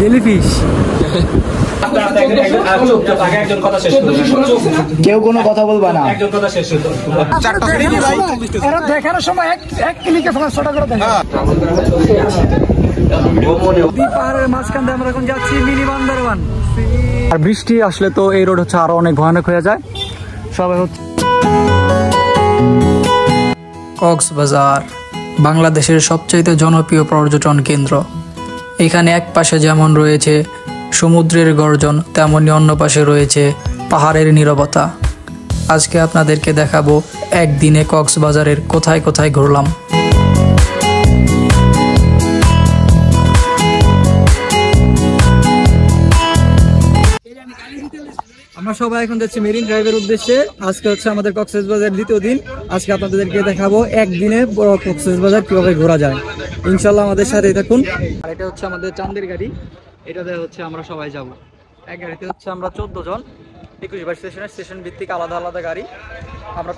Jellyfish. কেউ কোনো কথা বলবা না। দেখানোর সময় এক ক্লিকে 500 টাকা করে দেয়। পাহাড়ের মাঝখান দিয়ে আমরা এখন যাচ্ছি মিনি বান্দরবান। আর বৃষ্টি আসলে তো এই রোড হচ্ছে আরো অনেক ভয়ানক হয়ে যায়। সবাই হচ্ছে কক্সবাজার বাংলাদেশের সবচেয়ে জনপ্রিয় পর্যটন কেন্দ্র। এখানে এক পাশে যেমন রয়েছে সমুদ্রের গর্জন, তেমনি অন্য পাশে রয়েছে পাহাড়ের নীরবতা। আজকে আপনাদেরকে দেখাবো একদিনে কক্সবাজারের কোথায় কোথায় ঘুরলাম। আমরা সবাই এখন যাচ্ছি মেরিন ড্রাইভের উদ্দেশ্যে। আজকে হচ্ছে আমাদের কক্সবাজার দ্বিতীয় দিন। আজকে আপনাদেরকে দেখাবো একদিনে কক্সবাজার কিভাবে ঘোরা যায়। ইনশাল্লাহ আমাদের সাথেই থাকুন। আর এটা হচ্ছে আমাদের চাঁদের গাড়ি, এটাতে হচ্ছে আমরা সবাই যাব। এক গাড়িতে হচ্ছে আমরা 14 জন, 21 স্টেশন ভিত্তিক আলাদা আলাদা গাড়ি। আমরা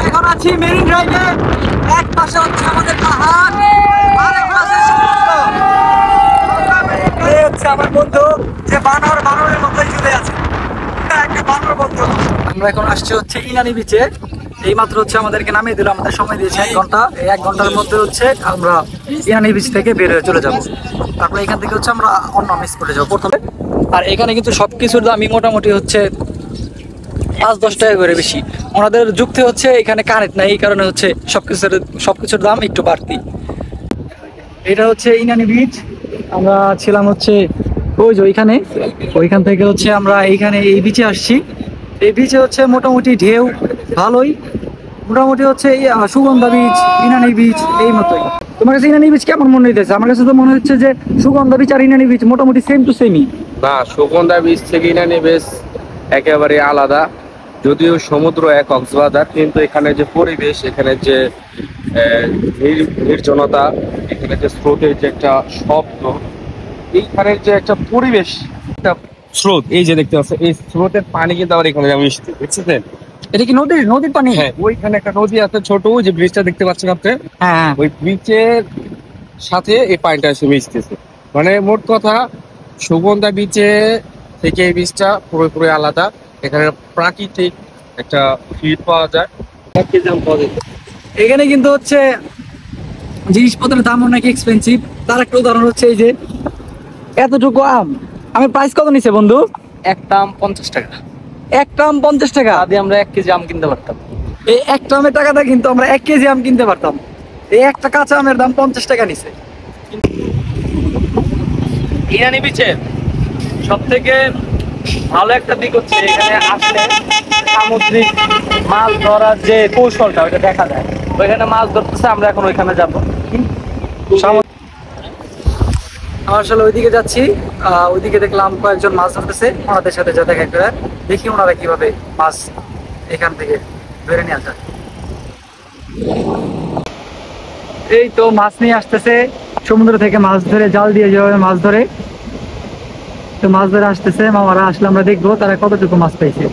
এখন আছি মেরিন ড্রাইভে। এক পাশে হচ্ছে আমাদের পাহাড়, আরেক পাশে সমুদ্র। এই হচ্ছে আমার বন্ধু, যে বানরের মতোই চলে আছে। আমরা এখন আসছি হচ্ছে ইনানি বিচে। এই মাত্র হচ্ছে আমাদেরকে নামিয়ে দিল, আমাদের সময় দিয়েছে 1 ঘন্টা। এই 1 ঘন্টার মধ্যে হচ্ছে আমরা ইনানি বিচ থেকে বের হয়ে চলে যাবো। তারপরে এখান থেকে হচ্ছে আমরা অন্য স্পটে যাবো প্রথমে। আর এখানে কিন্তু সবকিছুর দামই মোটামুটি হচ্ছে 5-10 টাকা করে বেশি। ওনাদের যুক্তি হচ্ছে এখানে কারেন্ট নাই, এই কারণে হচ্ছে সবকিছুর দাম একটু বাড়তি। এটা হচ্ছে ইনানি বিচ। আমরা ছিলাম হচ্ছে ওই যে ওইখান থেকে হচ্ছে আমরা এইখানে এই বিচে আসছি। এই বিচে হচ্ছে মোটামুটি ঢেউ ভালোই, মোটামুটি হচ্ছে সুগন্ধা বিচ, ইনানি বিচ এই মতোই। তোমার কাছে ইনানি বিচ কেমন মনে হইতেছে? আমার কাছে তো মনে হচ্ছে যে সুগন্ধা বিচ আর ইনানি বিচ মোটামুটি সেম টু সেমই। না, সুগন্ধা বিচ থেকে ইনানি বিচ একেবারে আলাদা। যদিও সমুদ্র এক কক্সবাজার, কিন্তু এখানে যে পরিবেশ, এখানে যে নির্জনতা, এখানে যে স্রোতের যে একটা শব্দ, এইখানের যে একটা পরিবেশ, একটা স্রোত, এই যে দেখতে পাচ্ছেন, এই স্রোতের পানি কিন্তু আবার এখানে মিশতে, বুঝছেন? এটা কি নদীর পানি? হ্যাঁ, ওইখানে একটা নদী আছে ছোট, ওই যে ব্রিজটা দেখতে পাচ্ছেন আপনি। হ্যাঁ, ওই ব্রিজের সাথে এই পানিটা এসে মিশতেছে। মানে মোট কথা, সুগন্ধা বিচে থেকে এই বিচটা পুরোপুরি আলাদা। এখানে প্রাকৃতিক একটা ফিল পাওয়া যায়। এখানে কিন্তু হচ্ছে জিনিসপত্রের দাম অনেক এক্সপেন্সিভ। তার একটা উদাহরণ হচ্ছে এই যে এতটুকু আম। আমি প্রাইস কত নিছে বন্ধু? একটা আম 50 টাকা। একটা আম 50 টাকা দিয়ে আমরা 1 কেজি আম কিনতে পারতাম। এই একটা আমের টাকাটা কিন্তু আমরা 1 কেজি আম কিনতে পারতাম। এই একটা কাঁচা আমের দাম 50 টাকা নিছে। ইনানি বিচের সব থেকে ভালো একটা দিক হচ্ছে এখানে আসলে সামুদ্রিক মাছ ধরার যে কৌশলটা ওইটা দেখা যায়। ওইখানে মাছ ধরতেছে, আমরা এখন ওইখানে যাবো। আমরা আসলে ওইদিকে যাচ্ছি। ওইদিকে দেখলাম কয়েকজন মাছ ধরতেছে, ওনাদের সাথে যা দেখা করে দেখি ওনারা কিভাবে মাছ এখান থেকে ধরে নিয়ে আসে। এই তো মাছ নিয়ে আসতেছে সমুদ্র থেকে, মাছ ধরে জাল দিয়ে যেভাবে মাছ ধরে, তো মাছ ধরে আসতেছে মামারা। আসলে আমরা দেখবো তারা কতটুকু মাছ পাইছে।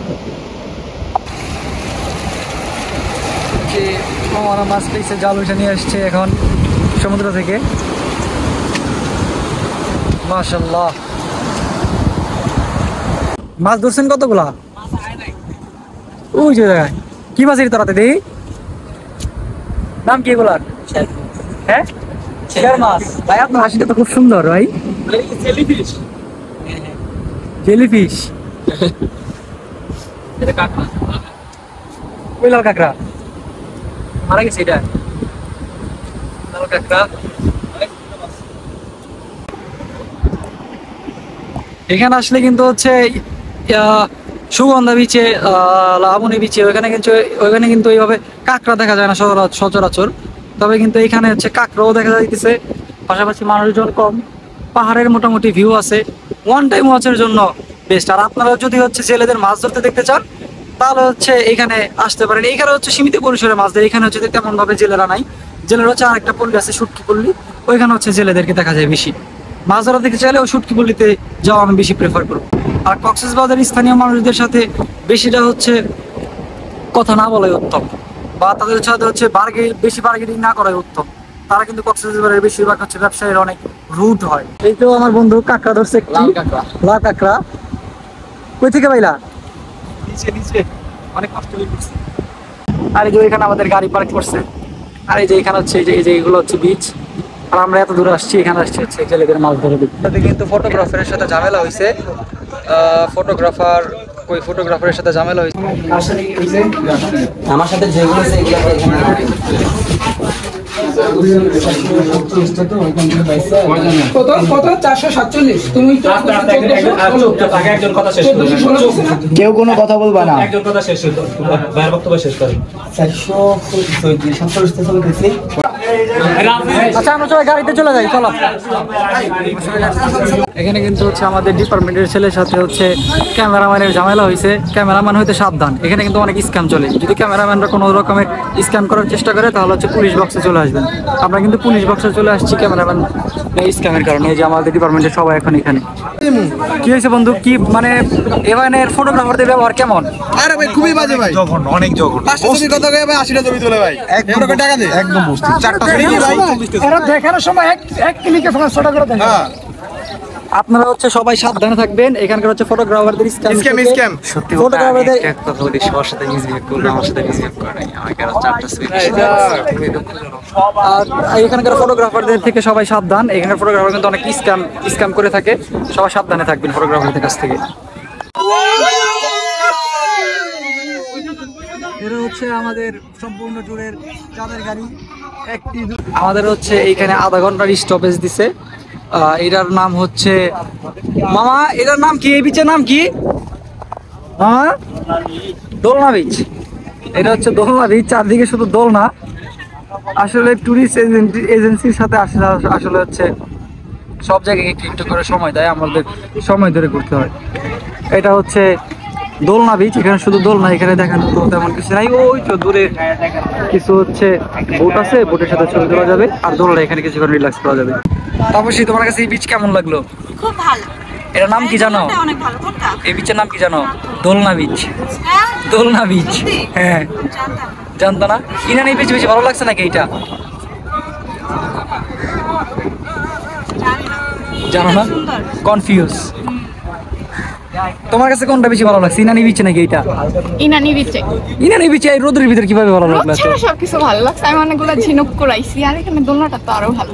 মামারা মাছ পেয়েছে, জাল উঠে নিয়ে আসছে এখন সমুদ্র থেকে। মাশাআল্লাহ, মাছ ধরছেন কতগুলা? ওই যে জায়গায় কি মাছ তারাতে দেখি, নাম কি এগুলার? হ্যাঁ, মাছ। ভাই আপনার হাসিটা তো খুব সুন্দর ভাই। জেলিফিশ। জেলিফিশ, ওই লাল কাঁকড়া মারা গেছে। এটা লাল কাঁকড়া। এখানে আসলে কিন্তু হচ্ছে সুগন্ধা বিচে, লাবণী বিচে, ওইখানে কিন্তু এইভাবে কাঁকড়া দেখা যায় না সচরাচর। তবে কিন্তু এখানে হচ্ছে কাঁকড়াও দেখা যাইতেছে, পাশাপাশি মানুষজন কম, পাহাড়ের মোটামুটি ভিউ আছে। ওয়ান টাইম ওয়াচের জন্য বেস্ট। আর আপনারা যদি হচ্ছে জেলেদের মাছ ধরতে দেখতে চান তাহলে হচ্ছে এখানে আসতে পারেন। এখানে হচ্ছে সীমিত পরিসরে মাছ ধরে, এখানে হচ্ছে তেমন ভাবে জেলেরা নাই। জেলেরা হচ্ছে আরেকটা পল্লী আছে শুটকি পল্লী, ওইখানে হচ্ছে জেলেদেরকে দেখা যায় বেশি। মাছ ধরা দেখতে চাইলে ওই শুটকি পল্লীতে যাওয়া আমি বেশি প্রেফার করব। আর কক্সবাজারের স্থানীয় মানুষদের সাথে বেশিটা হচ্ছে কথা না বলাই উত্তম, বা তাদের সাথে হচ্ছে বেশি বার্গেনিং না করাই উত্তম। তারা কিন্তু কক্সবাজারের বেশিরভাগ হচ্ছে ব্যবসায়ীরা অনেক রুট হয়। এই তো আমার বন্ধু কাঁকড়া ধরছে, একটি লাল কাঁকড়া। কই থেকে পাইলা? নিচে অনেক কষ্ট করে করছে। আর এই যে এখানে আমাদের গাড়ি পার্ক করছে, আর এই যে এখানে হচ্ছে এই যে এগুলো হচ্ছে বিচ। আর আমরা এত দূরে আসছি, এখানে আসছি হচ্ছে ছেলেদের মাছ ধরে দেখতে। কিন্তু ফটোগ্রাফারের সাথে ঝামেলা হয়েছে, ফটোগ্রাফারের সাথে ঝামেলা হয়েছে। আমার সাথে যেগুলো আছে এগুলো কেউ কোনো কথা বলবা না। আচ্ছা আমরা সবাই গাড়িতে চলে যাই, চলো। এখানে কিন্তু হচ্ছে আমাদের ডিপার্টমেন্টের ছেলের সাথে হচ্ছে ক্যামেরাম্যানের ঝামেলা হয়েছে। ক্যামেরাম্যান হইতে সাবধান, এখানে কিন্তু অনেক স্ক্যাম চলে। যদি ক্যামেরাম্যানরা কোনো রকমের স্ক্যাম করার চেষ্টা করে তাহলে হচ্ছে পুলিশ বক্সে চলে আসবেন। আমরা কিন্তু পুলিশ বক্সে চলে আসছি ক্যামেরাম্যান স্ক্যামের কারণে। এই যে আমাদের ডিপার্টমেন্টের সবাই এখন এখানে। কি হয়েছে বন্ধু, কি মানে এভানের ফটোগ্রাফারদের ব্যবহার কেমন? আরে ভাই খুবই বাজে ভাই, যখন অনেক যখন 5টা ছবির কথা কয়ে ভাই 80টা ছবি তোলে ভাই। একদম টাকা দে একদম বসছি 4টা ছবি ভাই। এরা দেখানোর সময় এক ক্লিকে 500 টাকা দেয়। আপনারা হচ্ছে সবাই সাবধানে থাকবেন, এখানকার হচ্ছে ফটোগ্রাফারদের স্ক্যাম। সত্যি ফটোগ্রাফারদের এক কথা বলি, সবার সাথে মিসবিহেভ করলো, আমার সাথে মিসবিহেভ করে নাই। আমাকে আরো 4টা ছবি আর এখানকার ফটোগ্রাফারদের থেকে সবাই সাবধান। এখানকার ফটোগ্রাফার কিন্তু অনেক স্ক্যাম করে থাকে, সবাই সাবধানে থাকবেন ফটোগ্রাফারদের কাছ থেকে। এরা হচ্ছে আমাদের সম্পূর্ণ ট্যুরের চাঁদের গাড়ি। আমাদের হচ্ছে এইখানে আধা ঘন্টার স্টপেজ দিছে। এটার নাম হচ্ছে মামা, এটার নাম কি? এই বিচের নাম কি মামা? দোলনা বিচ। এটা হচ্ছে দোলনা বিচ, চারদিকে শুধু দোলনা। আসলে ট্যুরিস্ট এজেন্সির সাথে আসলে হচ্ছে সব জায়গায় একটু একটু করে সময় দেয়, আমাদের সময় ধরে ঘুরতে হয়। এটা হচ্ছে দোলনা বিচ, এখানে শুধু দোলনা, এখানে দেখার মতো তেমন কিছু নাই। ওই তো দূরে কিছু হচ্ছে বোট আছে, বোটের সাথে ছবি তোলা যাবে। আর দোলনা এখানে কিছুক্ষণ রিল্যাক্স করা যাবে। তাপসী, তোমার কাছে এই বিচ কেমন লাগলো? খুব ভালো। এটার নাম কি জানো? অনেক ভালো। কোনটা? এই বিচের নাম কি জানো? দোলনা বিচ। হ্যাঁ? দোলনা বিচ, হ্যাঁ। জানতাম। জানতো না? ইনানি বিচ বেশি ভালো লাগছে নাকি এইটা? জানি না। জানো না? সুন্দর। কনফিউজ। তোমার কাছে কোনটা বেশি ভালো লাগছে, ইনানি বিচ নাকি এইটা? ইনানি বিচে ইনানি বিচে এই রোদের ভিতর কিভাবে ভালো লাগলো? ছাড়া সবকিছু ভালো লাগছে। আমি অনেকগুলো ঝিনুক করাইছি, আর এখানে দোলনাটা তো আরো ভালো।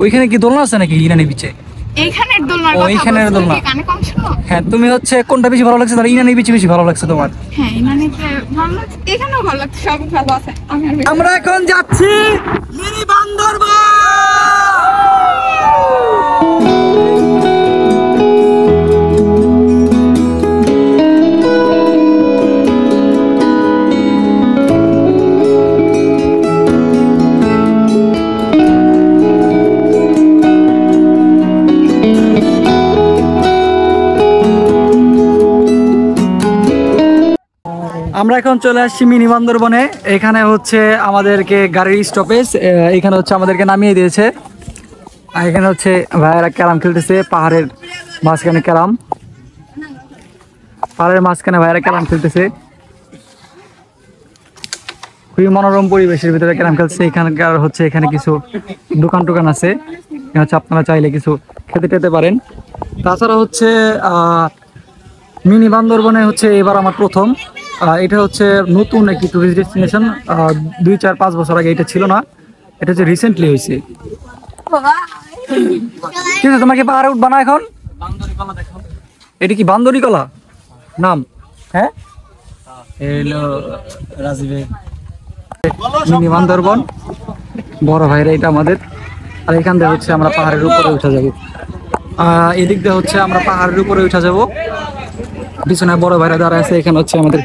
ওইখানে কি দোলনা আছে নাকি ইনানি বিচে? এইখানের দোলনার ও, কথা এইখানের বলছি, দোলনা। কি কানে কম শোনো? হ্যাঁ, তুমি হচ্ছে কোনটা বেশি ভালো লাগছে? তাহলে ইনানি বিচে বেশি ভালো লাগছে তোমার। হ্যাঁ, ইনানিতে ভালো লাগছে, এখানেও ভালো লাগছে, সব ভালো আছে। আমি আর আমরা এখন যাচ্ছি মিনি বান্দরবান। আমরা এখন চলে আসছি মিনি বান্দরবনে। এখানে হচ্ছে আমাদেরকে গাড়ির স্টপেজ, এখানে হচ্ছে আমাদেরকে নামিয়ে দিয়েছে। আর এখানে হচ্ছে ভাইয়েরা ক্যারাম খেলতেছে, পাহাড়ের মাঝখানে ক্যারাম, পাহাড়ের মাঝখানে ভাইয়েরা ক্যারাম খেলতেছে। খুবই মনোরম পরিবেশের ভিতরে ক্যারাম খেলছে। এখানকার হচ্ছে এখানে কিছু দোকান টোকান আছে, এখানে হচ্ছে আপনারা চাইলে কিছু খেতে টেতে পারেন। তাছাড়া হচ্ছে মিনি বান্দরবনে হচ্ছে এবার আমার প্রথম। এটা হচ্ছে নতুন একটি টুরিস্ট ডেস্টিনেশন। 2-4-5 বছর আগে এটা ছিল না, এটা হচ্ছে রিসেন্টলি হয়েছে। ঠিক আছে, তোমাকে পাহাড়ে উঠবা না এখন? এটা কি বান্দরি কলা নাম? হ্যাঁ, এলো রাজীবের মিনি বান্দরবন, বড় ভাইরা এটা আমাদের। আর এখান থেকে হচ্ছে আমরা পাহাড়ের উপরে উঠে যাবো। এদিক দিয়ে হচ্ছে আমরা পাহাড়ের উপরে উঠে যাবো। পিছনে বড় ভাইরা দাঁড়ায় আছে, এখানে হচ্ছে আমাদের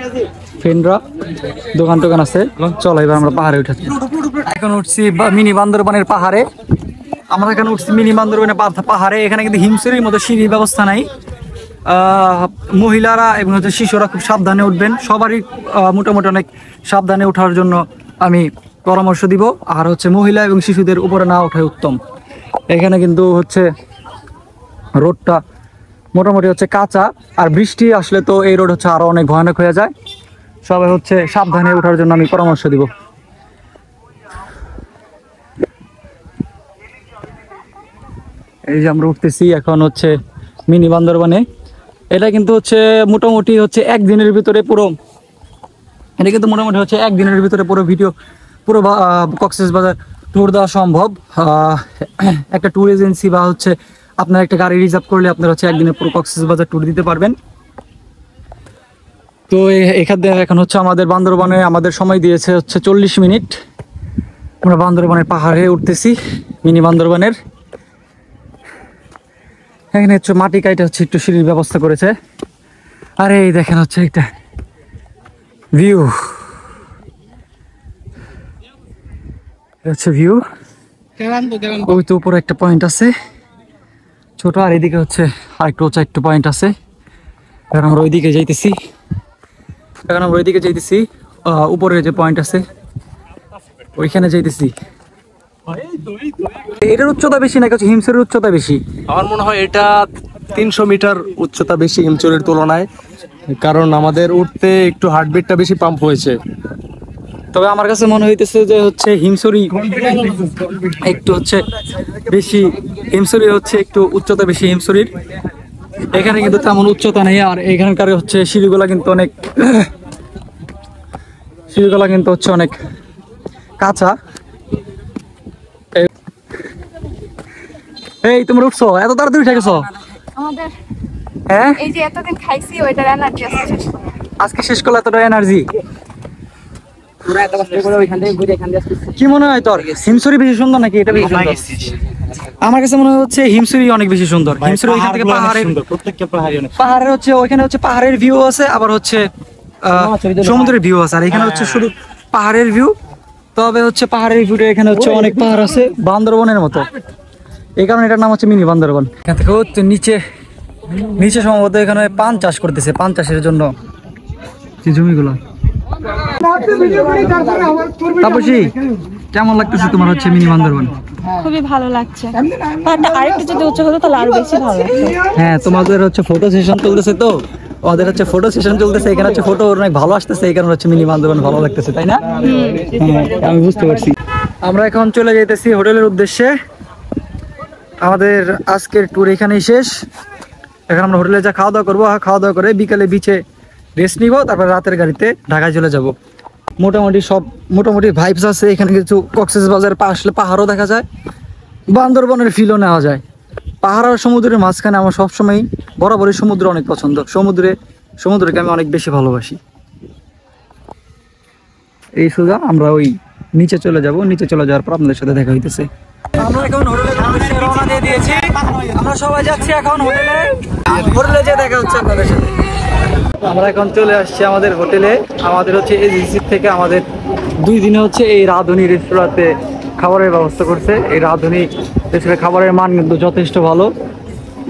ফ্রেন্ডরা, দোকান টোকান আছে। চলো এবার আমরা পাহাড়ে উঠে যাবো। এখন উঠছি মিনি বান্দরবনের পাহাড়ে। আমরা এখানে উঠছি মিনি বান্দরবনের পাহাড়ে। এখানে কিন্তু হিমসেরির মতো সিঁড়ির ব্যবস্থা নাই। মহিলারা এবং হচ্ছে শিশুরা খুব সাবধানে উঠবেন। সবারই মোটামুটি অনেক সাবধানে ওঠার জন্য আমি পরামর্শ দিব। আর হচ্ছে মহিলা এবং শিশুদের উপরে না ওঠাই উত্তম। এখানে কিন্তু হচ্ছে রোডটা মোটামুটি হচ্ছে কাঁচা, আর বৃষ্টি আসলে তো এই রোড হচ্ছে আরো অনেক ভয়ানক হয়ে যায়। সবাই হচ্ছে সাবধানে ওঠার জন্য আমি পরামর্শ দিব। এই যে আমরা উঠতেছি এখন হচ্ছে মিনি বান্দরবানে। এটা কিন্তু হচ্ছে মোটামুটি হচ্ছে একদিনের ভিতরে পুরো, এটা কিন্তু মোটামুটি হচ্ছে একদিনের ভিতরে পুরো কক্সবাজার ট্যুর দেওয়া সম্ভব। একটা ট্যুর এজেন্সি বা হচ্ছে আপনার একটা গাড়ি রিজার্ভ করলে আপনার হচ্ছে একদিনে পুরো কক্সবাজার ট্যুর দিতে পারবেন। তো এখানে এখন হচ্ছে আমাদের বান্দরবানে আমাদের সময় দিয়েছে হচ্ছে 40 মিনিট। আমরা বান্দরবানের পাহাড়ে উঠতেছি, মিনি বান্দরবানের। এখানে হচ্ছে মাটি কাইটা হচ্ছে একটু সিঁড়ির ব্যবস্থা করেছে। আর এই দেখেন হচ্ছে একটা ভিউ, হচ্ছে ভিউ। ওই তো উপরে একটা পয়েন্ট আছে ছোট, আর এদিকে হচ্ছে আরেকটু উঁচা একটু পয়েন্ট আছে। এখন আমরা ওইদিকে যাইতেছি, উপরে যে পয়েন্ট আছে ওইখানে যাইতেছি। এটার উচ্চতা বেশি নাকি হচ্ছে হিমসরের উচ্চতা বেশি? আমার মনে হয় এটা 300 মিটার উচ্চতা বেশি হিমচরের তুলনায়, কারণ আমাদের উঠতে একটু হার্টবিটটা বেশি পাম্প হয়েছে। তবে আমার কাছে মনে হইতেছে যে হচ্ছে হিমসরি একটু হচ্ছে বেশি, হিমসরি হচ্ছে একটু উচ্চতা বেশি হিমসরির। এখানে কিন্তু তেমন উচ্চতা নেই, আর এখানকার হচ্ছে সিঁড়িগুলা কিন্তু অনেক কাঁচা। এই তোমরা উঠছো, এত তাড়াতাড়ি উঠে গেছো? আমাদের হ্যাঁ, এই যে এতদিন খাইছি ওইটার এনার্জি আছে শেষ। আজকে শেষ করলে এতটা এনার্জি। কি মনে হয় তোর, হিমসরি বেশি সুন্দর নাকি এটা বেশি সুন্দর? আমার কাছে মনে হচ্ছে হিমসরি অনেক বেশি সুন্দর। হিমসরি ওইখান থেকে পাহাড়ের হচ্ছে ওইখানে হচ্ছে পাহাড়ের ভিউ আছে, আবার হচ্ছে সমুদ্রের ভিউ আছে, আর এখানে হচ্ছে শুধু পাহাড়ের ভিউ। তবে হচ্ছে পাহাড়ের ভিউটা এখানে হচ্ছে অনেক পাহাড় আছে বান্দরবনের মতো, এই কারণে এটার নাম হচ্ছে মিনি বান্দরবন। এখান থেকে হচ্ছে নিচে সম্ভবত এখানে পান চাষ করতেছে, পান চাষের জন্য যে জমিগুলো। তাপসী, কেমন লাগতেছে তোমার হচ্ছে মিনি বান্দরবন? খুবই ভালো লাগছে, আরেকটু যদি উচ্চ হতো তাহলে আরো বেশি ভালো লাগতো। হ্যাঁ, তোমাদের হচ্ছে ফটো সেশন চলতেছে, তো আমাদের হচ্ছে ফটো সেশন চলতেছে, এখানে হচ্ছে ফটো অনেক ভালো আসতেছে, এই কারণে হচ্ছে মিনি বান্দরবন ভালো লাগতেছে, তাই না? আমি বুঝতে পারছি। আমরা এখন চলে যাইতেছি হোটেলের উদ্দেশ্যে। আমাদের আজকের ট্যুর এখানেই শেষ। এখন আমরা হোটেলে যা খাওয়া দাওয়া করবো, খাওয়া দাওয়া করে বিকালে বিচে রেস্ট নিব, তারপর রাতের গাড়িতে ঢাকায় চলে যাব। মোটামুটি ভাইবস আছে এখানে। কিছু কক্সবাজার আসলে পাহাড়ও দেখা যায়, বান্দরবনের ফিলও নেওয়া যায়। পাহাড় আর সমুদ্রের মাঝখানে আমার সবসময় বরাবরই সমুদ্র অনেক পছন্দ। সমুদ্রকে আমি অনেক বেশি ভালোবাসি। এই সোজা আমরা ওই নিচে চলে যাব, নিচে চলে যাওয়ার পর আপনাদের সাথে দেখা হইতেছে। আমরা এখন হোটেলের উদ্দেশ্যে রওনা দিয়ে দিয়েছি। আমরা সবাই যাচ্ছি এখন হোটেলে যে দেখা হচ্ছে আপনাদের সাথে। আমরা এখন চলে আসছি আমাদের হোটেলে। আমাদের হচ্ছে এজেন্সি থেকে আমাদের 2 দিনে হচ্ছে এই রাঁধুনি রেস্তোরাঁতে খাবারের ব্যবস্থা করছে। এই রাঁধুনি রেস্তোরাঁ খাবারের মান কিন্তু যথেষ্ট ভালো।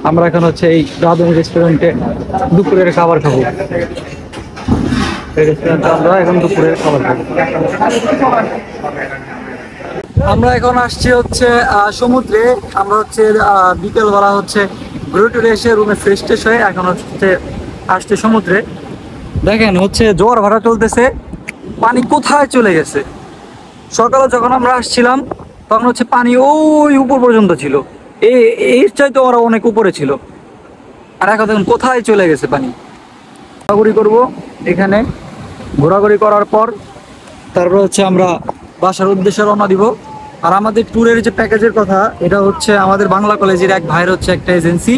আমরা এখন হচ্ছে এই রাঁধুনি রেস্টুরেন্টে দুপুরের খাবার খাবো। এই রেস্টুরেন্টে আমরা এখন দুপুরের খাবার খাবো। আমরা এখন আসছি হচ্ছে সমুদ্রে। আমরা হচ্ছে বিকেলবেলা হচ্ছে ঘুরে টুরে এসে রুমে ফ্রেশ ট্রেশ হয়ে এখন হচ্ছে আসছে সমুদ্রে। দেখেন হচ্ছে জোয়ার ভাটা চলতেছে, পানি কোথায় চলে গেছে। সকালে যখন আমরা আসছিলাম তখন হচ্ছে পানি ওই উপর পর্যন্ত ছিল, এর চাইতে ওরা অনেক উপরে ছিল, আর এখন দেখুন কোথায় চলে গেছে পানি। ঘোরাঘুরি করবো এখানে, ঘোরাঘুরি করার পর তারপর হচ্ছে আমরা বাসার উদ্দেশ্যে রওনা দিব। আর আমাদের ট্যুরের যে প্যাকেজের কথা, এটা হচ্ছে আমাদের বাংলা কলেজের এক ভাইয়ের হচ্ছে একটা এজেন্সি,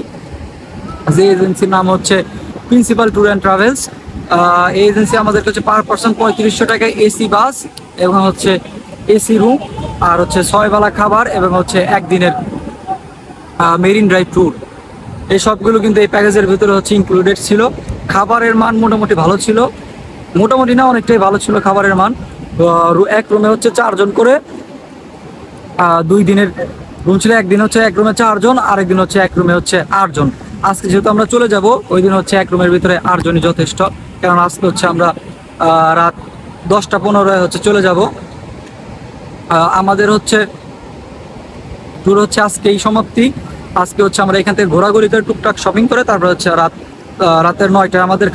যে এজেন্সির নাম হচ্ছে প্রিন্সিপাল ট্যুর অ্যান্ড ট্রাভেলস। এই এজেন্সি আমাদেরকে হচ্ছে পার পার্সন 3500 টাকায় এসি বাস এবং হচ্ছে এসি রুম, আর হচ্ছে 6 বেলা খাবার এবং হচ্ছে একদিনের মেরিন ড্রাইভ ট্যুর, এই সবগুলো কিন্তু এই প্যাকেজের ভিতরে হচ্ছে ইনক্লুডেড ছিল। খাবারের মান মোটামুটি ভালো ছিল, মোটামুটি না অনেকটাই ভালো ছিল খাবারের মান। এক রুমে হচ্ছে 4 জন করে, 2 দিনের রুম ছিল। একদিন হচ্ছে এক রুমে 4 জন, আরেকদিন হচ্ছে এক রুমে হচ্ছে 8 জন। আজকে যেহেতু আমরা চলে যাব, ওই দিন হচ্ছে এক রুমের ভিতরে 8 জনই যথেষ্ট, কারণ আজকে হচ্ছে আমরা রাত 10:15 হচ্ছে চলে যাব। আমাদের হচ্ছে ট্যুর হচ্ছে আজকে এই সমাপ্তি। আজকে হচ্ছে আমরা এখান থেকে ঘোরাঘুরি করে টুকটাক শপিং করে তারপর হচ্ছে রাতের 9টায় আমাদের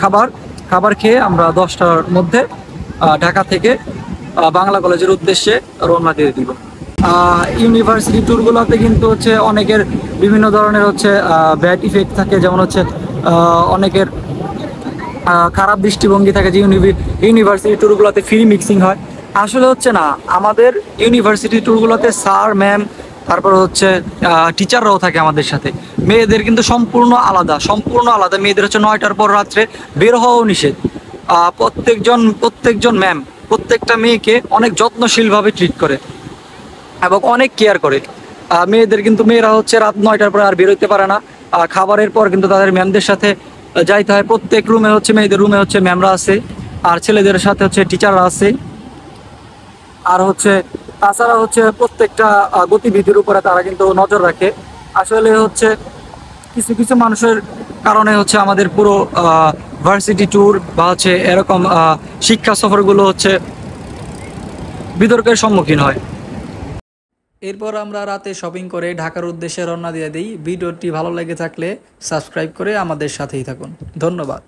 খাবার খেয়ে আমরা 10টার মধ্যে ঢাকা থেকে বাংলা কলেজের উদ্দেশ্যে রওনা দিয়ে দিব। ইউনিভার্সিটি ট্যুরগুলোতে কিন্তু হচ্ছে অনেকের বিভিন্ন ধরনের হচ্ছে ব্যাড ইফেক্ট থাকে, যেমন হচ্ছে অনেকের খারাপ দৃষ্টিভঙ্গি থাকে যে ইউনিভার্সিটি ট্যুরগুলোতে ফ্রি মিক্সিং হয়। আসলে হচ্ছে না, আমাদের ইউনিভার্সিটি ট্যুরগুলোতে স্যার ম্যাম তারপর হচ্ছে টিচাররাও থাকে আমাদের সাথে। মেয়েদের কিন্তু সম্পূর্ণ আলাদা। মেয়েদের হচ্ছে 9টার পর রাত্রে বের হওয়াও নিষেধ। প্রত্যেকজন ম্যাম প্রত্যেকটা মেয়েকে অনেক যত্নশীলভাবে ট্রিট করে এবং অনেক কেয়ার করে। মেয়েরা হচ্ছে রাত 9টার পর আর বেরোতে পারে না। খাবারের পর কিন্তু তাদের ম্যামদের সাথে যাইতে হয়। প্রত্যেক রুমে হচ্ছে মেয়েদের রুমে হচ্ছে ম্যামরা আছে, আর ছেলেদের সাথে হচ্ছে টিচাররা আছে। আর হচ্ছে তাছাড়া হচ্ছে প্রত্যেকটা গতিবিধির উপরে তারা কিন্তু নজর রাখে। আসলে হচ্ছে কিছু মানুষের কারণে হচ্ছে আমাদের পুরো ভার্সিটি ট্যুর বা হচ্ছে এরকম শিক্ষা সফরগুলো হচ্ছে বিতর্কের সম্মুখীন হয়। এরপর আমরা রাতে শপিং করে ঢাকার উদ্দেশ্যে রওনা দিয়ে দিই। ভিডিওটি ভালো লেগে থাকলে সাবস্ক্রাইব করে আমাদের সাথেই থাকুন। ধন্যবাদ।